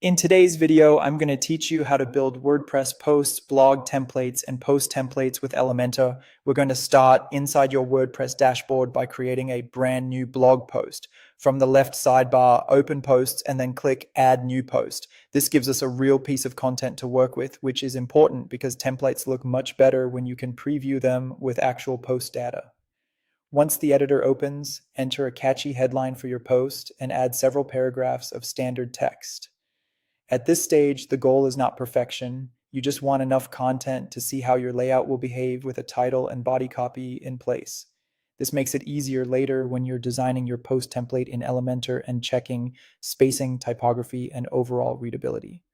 In today's video, I'm going to teach you how to build WordPress posts, blog templates, and post templates with Elementor. We're going to start inside your WordPress dashboard by creating a brand new blog post. From the left sidebar, open posts, and then click add new post. This gives us a real piece of content to work with, which is important because templates look much better when you can preview them with actual post data. Once the editor opens, enter a catchy headline for your post and add several paragraphs of standard text. At this stage, the goal is not perfection. You just want enough content to see how your layout will behave with a title and body copy in place. This makes it easier later when you're designing your post template in Elementor and checking spacing, typography, and overall readability.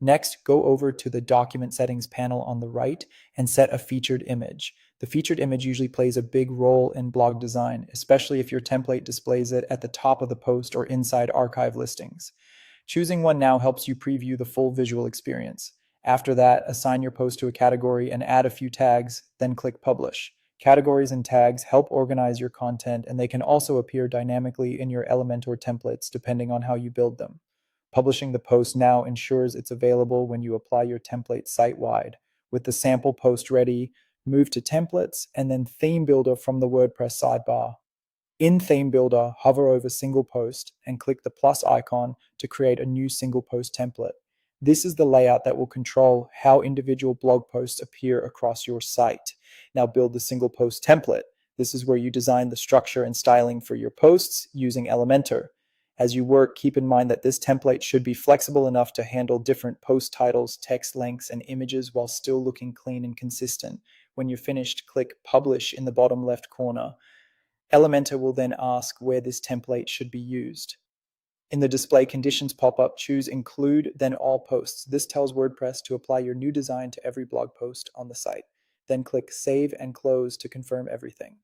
Next, go over to the document settings panel on the right and set a featured image. The featured image usually plays a big role in blog design, especially if your template displays it at the top of the post or inside archive listings. Choosing one now helps you preview the full visual experience. After that, assign your post to a category and add a few tags, then click Publish. Categories and tags help organize your content, and they can also appear dynamically in your Elementor templates depending on how you build them. Publishing the post now ensures it's available when you apply your template site-wide. With the sample post ready, move to Templates and then Theme Builder from the WordPress sidebar. In Theme Builder, hover over Single Post and click the plus icon to create a new single post template. This is the layout that will control how individual blog posts appear across your site. Now build the single post template. This is where you design the structure and styling for your posts using Elementor. As you work, keep in mind that this template should be flexible enough to handle different post titles, text lengths, and images while still looking clean and consistent. When you're finished, click Publish in the bottom left corner. Elementor will then ask where this template should be used. In the display conditions pop-up, choose Include, then All Posts. This tells WordPress to apply your new design to every blog post on the site. Then click Save and Close to confirm everything.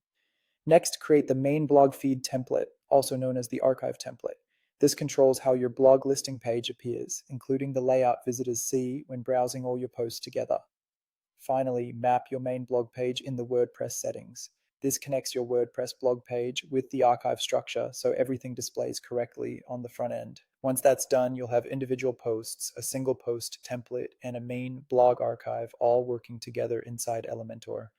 Next, create the main blog feed template, also known as the archive template. This controls how your blog listing page appears, including the layout visitors see when browsing all your posts together. Finally, map your main blog page in the WordPress settings. This connects your WordPress blog page with the archive structure so everything displays correctly on the front end. Once that's done, you'll have individual posts, a single post template, and a main blog archive all working together inside Elementor.